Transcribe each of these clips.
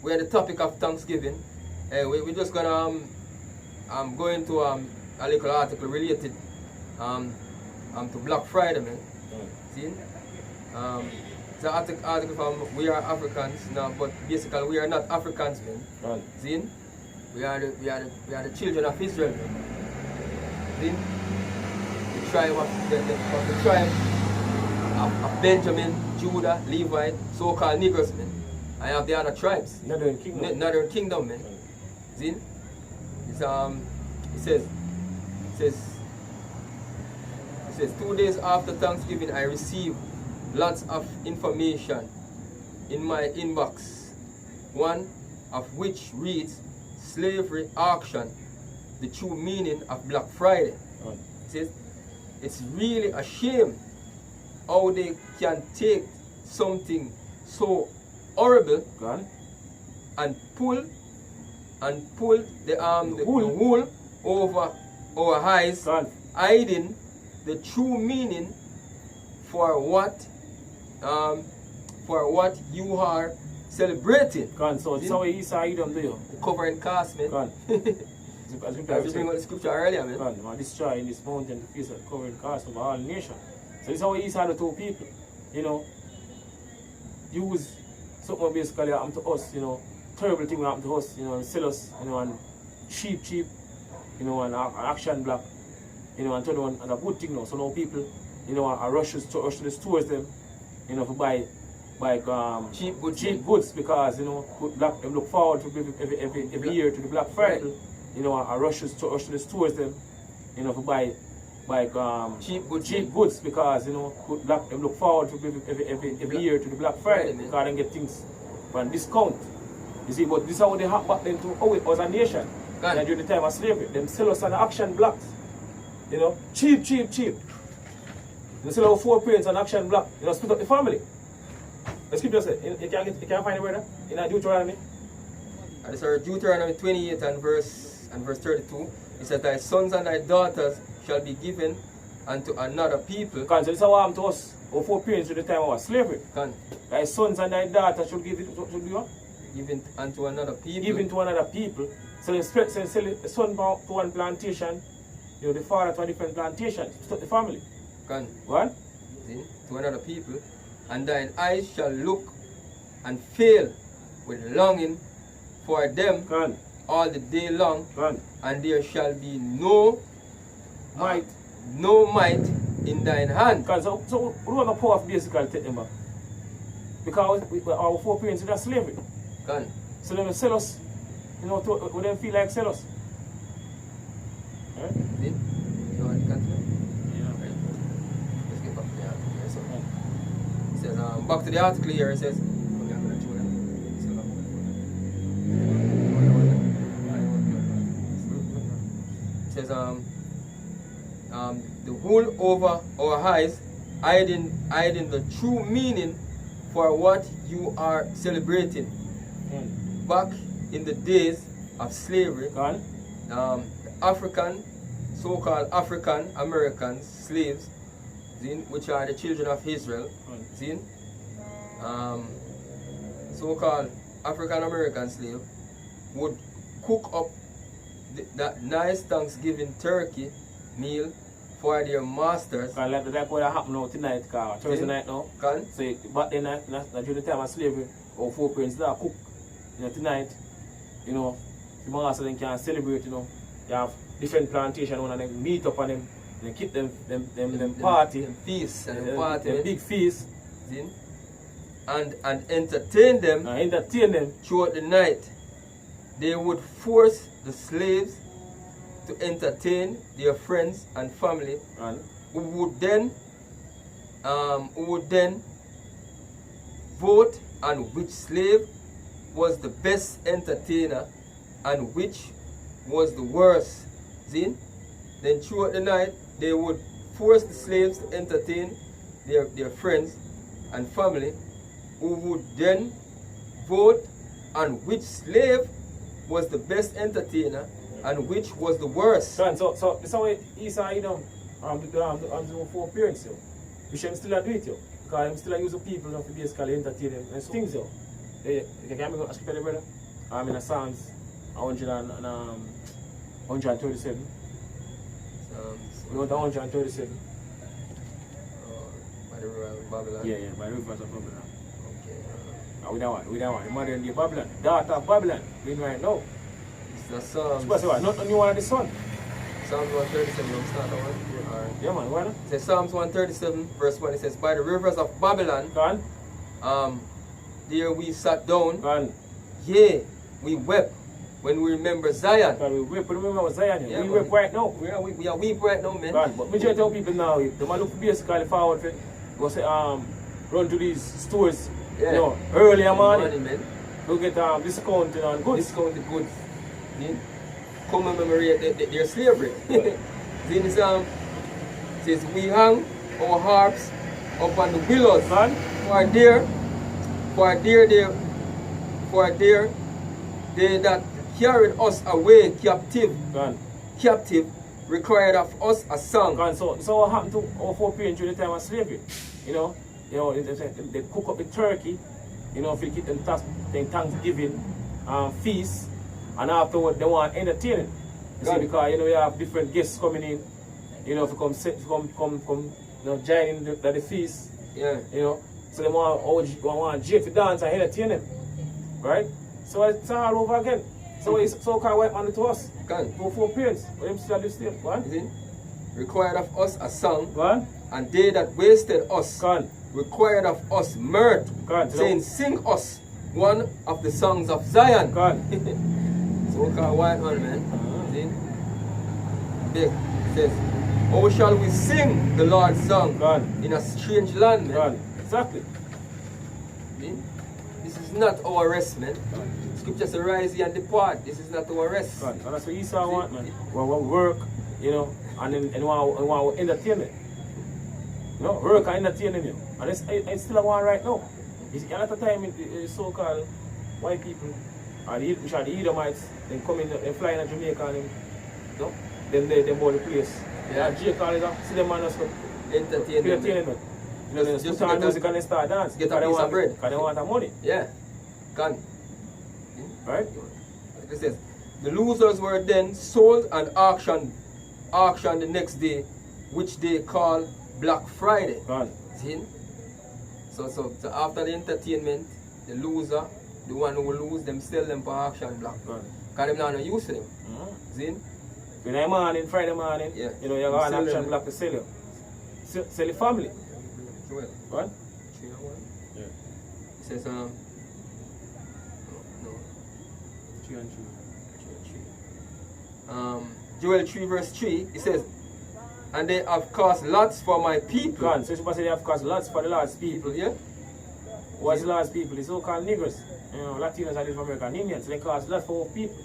we're the topic of Thanksgiving. We're just gonna go into a little article related to Black Friday, man. See? It's an article from We Are Africans now, but basically we are not Africans, man. See? We are the children of Israel, man. See? The tribe of Benjamin, Judah, Levite, so-called Negroes, man. I have the other tribes. Northern Kingdom. Northern Kingdom, man. See? It's, it says 2 days after Thanksgiving I received lots of information in my inbox, one of which reads Slavery Auction, the true meaning of Black Friday. It says it's really a shame how they can take something so horrible and pull the wool over our eyes, hiding the true meaning for what you are celebrating. So it's how Esau Edom do you? Covering cast, man. As you bring out the scripture earlier, man. Man, destroying this mountain to face of covering cast over all nations. So it's how Esau the two people, you know, use something basically happened to us, you know, terrible thing happened to us, you know, and sell us, you know, and cheap, you know, and action black, you know, and turn on and a good thing now. So now people, you know, are rush to the stores them, you know, to buy cheap goods because, you know, black them look forward to every year to the Black Friday, you know, are rush to the stores them, you know, to buy cheap goods because, you know, black them look forward to every year to the Black Friday because they get things on discount. You see, but this is how they happen back then to how it was a nation. And during the time of slavery, them sell us on the action blocks. You know, cheap. They sell our 4 parents on action block, you know, split up the family. The scripture says, you can't find it where in Deuteronomy. And it's Deuteronomy 28 and verse 32. It says, thy sons and thy daughters shall be given unto another people. So this is what happened to us, our 4 parents during the time of slavery. Thy sons and thy daughters should give it should be what? Given unto another people. Given to another people. So they sell the son to one plantation, you know, the father to a different plantation, to the family. What? To another people. And thine eyes shall look and fail with longing for them all the day long, and there shall be no might in thine hand. So we don't have power of basically take them back. Because our 4 parents were slavery. So they will sell us, you know, we don't feel like sell us. Right? See? You want to continue? Yeah. Right. Let's get back to the article here. So, it says, back to the article here, it says, the wool over our eyes, hiding the true meaning for what you are celebrating. Back in the days of slavery, the so-called African American slaves, which are the children of Israel, so-called African American slave would cook up that nice Thanksgiving turkey meal for their masters. Like what happened now tonight, Thursday night now. So back then, during the time of slavery, our 4 parents that cook, you know, tonight, you know, the masters then can celebrate, you know. You have different plantation and they meet up and them, they keep them party, them feast and party, them big feast, and entertain them. Throughout the night. They would force the slaves to entertain their friends and family, who would then vote on which slave was the best entertainer and which was the worst. Then throughout the night they would force the slaves to entertain their friends and family, who would then vote on which slave was the best entertainer and which was the worst. So this is how Esau, you know, the 4 parents, you should still do it, because I'm still use the people to basically entertain them and things, you can make a scripture there, brother? In Psalms 137. We want 137. By the river of Babylon. Yeah, by the rivers of Babylon. Okay. We don't want. The modern day Babylon. Daughter of Babylon. We right now. It's the Psalms. Supposed to what? Not the new one of the sun. Psalms 137, I'm starting one. Alright. Yeah, man, what? It says Psalms 137, verse 1. It says, by the rivers of Babylon, Gone. there we sat down. Gone. Yea, we wept when we remember Zion. God, we weep. Remember Zion. Yeah, we man. weep right now. We are weep right now, man. God, but me just tell people now, the man look basically forward for go say run to these stores, Yeah. you know, early morning. Money, man. To get discount on goods. Discounted goods. See? Commemorate their slavery. See this says we hang our harps upon the willows. God, For there they that carried us away captive God. required of us a song. God, so what happened to our foreparents during the time of slavery? You know, they cook up the turkey, you know, for keep them Thanksgiving feast, and afterward they want entertaining. You see, God. because you know you have different guests coming in, you know, to come you know, join in the feast. Yeah. You know, so they want Jay to dance and entertain them, right? So it's all over again. So it's so-called white man to us. Can. For foreparents, but them still live still. What? You see? Required of us a song, What? and they that wasted us Gone. required of us mirth, God, saying, sing us one of the songs of Zion. God. So-called white man, man. See? Big. It says, how shall we sing the Lord's song God. in a strange land, man? God. Exactly. See? This is not our rest, man. Scripture says, rise ye and depart. This is not our rest. God. And that's what Esau want, man. We work, you know, and then want entertainment. You know, work and entertaining you. And it's still a one right now. You see, a lot of time, so-called white people, or the Edomites, they come in, they fly in Jamaica and you know, then they board the place. Yeah. Jay call it up, see them man just Entertainment. entertainment. You know, they Just put on get music and they start dance. get a piece of bread. Because they want the money. Yeah. Can. Right? It says, the losers were then sold and auctioned the next day, which they call Black Friday. God. See? So after the entertainment, the loser, the one who will lose, them sell them for auction black. God. Because them not no use them. See? Friday morning, Yeah. you know, you got an Sell action them. black to sell you. Sell your family. Well, What? 301. Yeah. It says, no. 3 and 3. Joel 3 verse 3, it says, and they have cast lots for my people. God, so supposed to say they have cost lots for the Lord's people. Yeah? What's the Lord's people? The so-called niggers. You know, Latinos and American Indians. They cost lots for our people.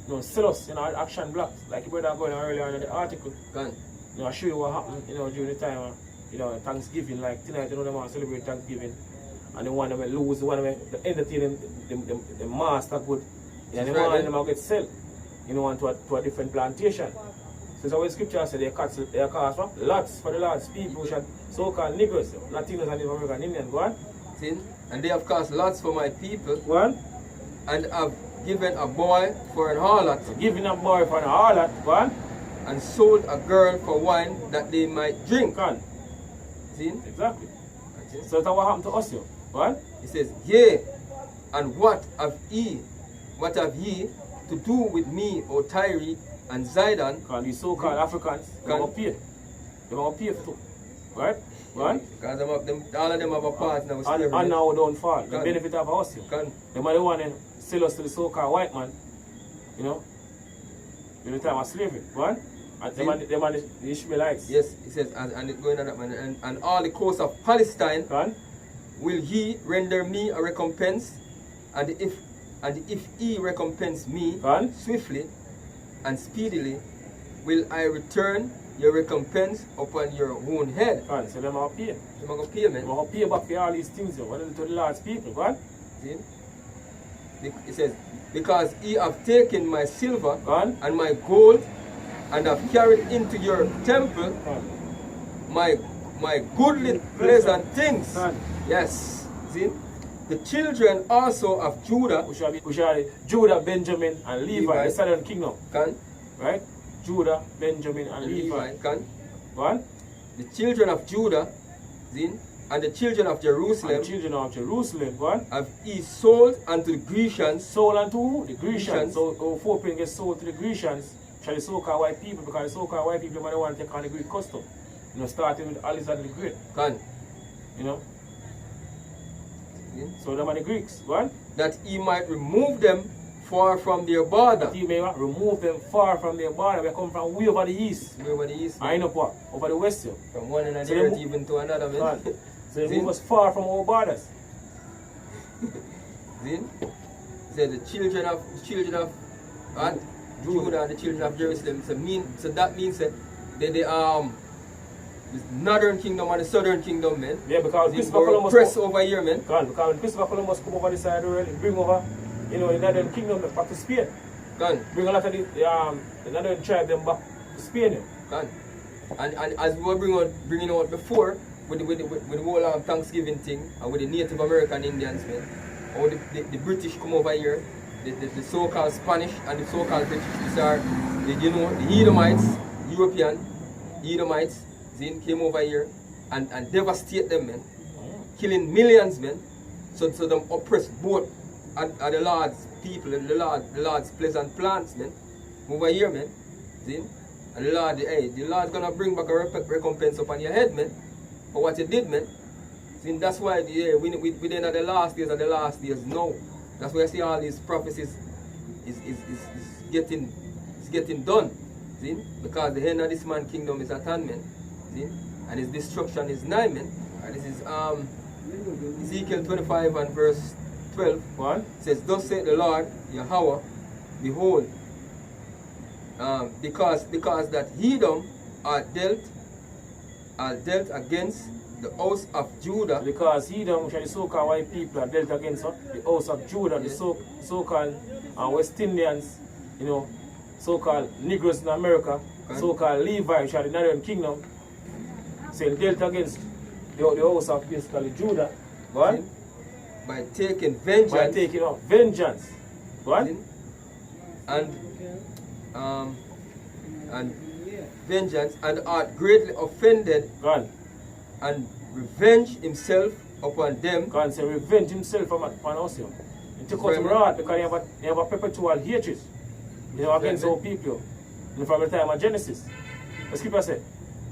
You know, sell us, you know, action blocks. Like you brother going earlier in the article. Gone. You know, I show you what happened, you know, during the time of, you know, Thanksgiving. Like tonight, you know, they want to celebrate Thanksgiving. And they want them to lose, they want them to entertain the master good. And they want them to get sell, you know, to a different plantation. So it's always scripture says they cost what? Lots for the Lord's people, which are so-called niggers, Latinos and Native American Indians. Go on. See? And they have cast lots for my people. Go on. And have given a boy for an harlot. Giving a boy for an harlot. Go on. And sold a girl for wine that they might drink. Go on. See? Exactly. That's it. So that's what happened to us here. Go on. It says, yea, and what have ye to do with me, O Tyre and Zidon? Because these so-called Africans, they're going to pay. They're going to pay for it. Right? Right? Because all of them have a part now. And now we don't fall. The Can. benefit of us here. Can. They might want to sell us to the so-called white man, you know, during the time of slavery. Right? And them and the Ishmaelites. Yes, it says, and it going on that man. And all the coast of Palestine Can. will ye render me a recompense, and if ye recompense me Can. swiftly and speedily, will I return your recompense upon your own head. Can. So them are pay. Them are going to pay, man. They are pay back for all these things, you know, to the Lord's people. Right? See? It says, because ye have taken my silver Can. and my gold, and have carried into your temple Can. my goodly pleasant things. Can. Yes. See? the children also of Judah, which are Judah, Benjamin, and Levi, the southern kingdom. can, Right? Judah, Benjamin, and Levi. can, What? the children of Judah, zin, and the children of Jerusalem, And children of Jerusalem, what? have he sold unto the Grecians, Sold unto who? The Grecians. Grecians. So Ethiopian gets sold to the Grecians, shall the so-called white people, because the so-called white people might want to take on the Greek custom. You know, starting with Alexander the Great. can, You know? zin, So them are the Greeks, what? that he might remove them far from their border. That he may what? Remove them far from their border. We come from way over the east. Over the east, I know what? Over the west here. from one end of So the they earth move- even to another, man. God. So they Zin. move us far from our borders. Zin? Say the children of what? Judah and the children of Jerusalem. So that means that the northern kingdom and the southern kingdom, man. Yeah, because They Christopher were Columbus pressed over here, man. God, because when Christopher Columbus come over this side of the world, he bring over, you know, the northern kingdom back to Spain. Gone, Bring a lot of the northern tribe them back to Spain. gone. And as we were bringing out before with the whole Thanksgiving thing and with the Native American Indians, man. Or the British come over here, the so-called Spanish and the so-called British. These are the Edomites, European Edomites. Zin came over here and devastate them, man. Killing millions, man. So them oppress both are the Lord's people, the Lord's pleasant plants, man. Over here, man. Zin? And the Lord's gonna bring back a recompense upon your head, man. For what you did, man. Zin? That's why we then at the last days now. That's why I see all these prophecies is getting done. Zin? Because the end of this man's kingdom is at hand, man. And his destruction is nigh, man. And this is Ezekiel 25 and verse 12. What? It says, thus saith the Lord Yahweh, behold, because that Edom are dealt against the house of Judah, Because Edom, which are the so-called white people, are dealt against the house of Judah, the Yes. so-called West Indians, you know, so-called Negroes in America, Okay. so-called Levi, which are the northern kingdom, saying dealt against the house of basically Judah. What? by taking vengeance, By taking up vengeance. What? and vengeance, and art greatly offended, God. and revenge himself upon them. God said revenge himself upon us. You know. He took out him Right. wrath because he have a perpetual hatred, you know, against Right. our people. You know, from the time of Genesis. The scripture said,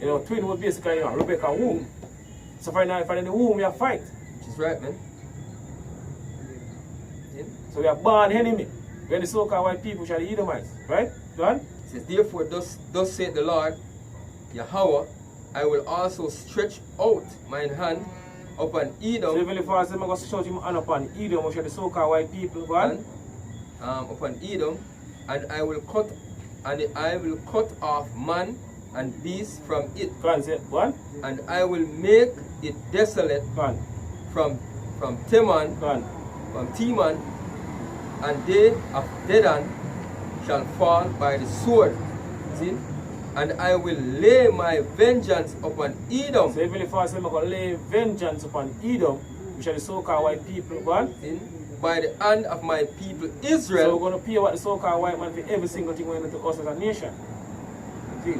you know, twin was basically, you know, Rebecca's womb. So for now, in the womb we have fight. Which is right, man. Yeah. So we are born enemy. We are the so-called white people, which are the Edomites. Right? God? It says, therefore, thus saith the Lord Yahweh, I will also stretch out mine hand upon So Edom, Heavenly Father said, I'm going to shout him hand upon Edom, which are the so-called white people. God? upon Edom, and I will cut off man and beast from it, God said, what? and I will make it desolate God. from Teman, God. from Teman, and they of Dedan shall fall by the sword. See? And I will lay my vengeance upon Edom. So Heavenly Father said, I'm going to lay vengeance upon Edom, which are the so-called white people. God? See? By the hand of my people So we're Israel. going to pay what the so-called white man for every single thing going to us as a nation. See?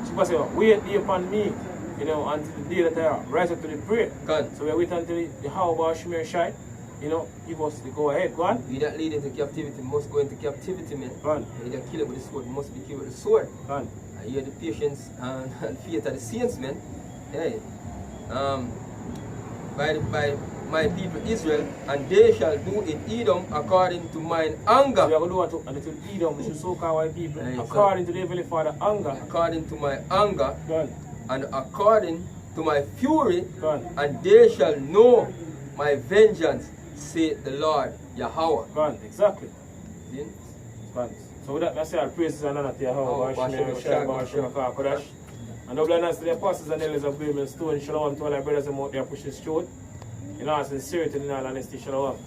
She was saying, wait ye upon me, you know, until the day that I rise up to the prayer. God, So we wait until the Yahweh Shemer Shai, you know, give us the go ahead. Go on. we that lead into captivity must go into captivity, man. Go on. He that kill it with the sword must be killed with the sword. Go on. I hear the patience and faith of the saints, man. Hey, by my people Israel, and they shall do in Edom according to mine So we anger, are going to do what to little Edom, which is so-called white people, Aye, according to the Heavenly Father anger. according to my anger, Go on. and according to my fury, Go on. and they shall know my vengeance, saith the Lord Yahweh. Go on. Exactly. See? Go on. So with that, I say our praises and honor to Yahweh Oh, Shemer Shai, Shemer Kodash. And double honors to the apostles and elders of Babel Stone. Shalom to all our brothers and out there pushing straight. In all sincerity and in all honesty, shalom.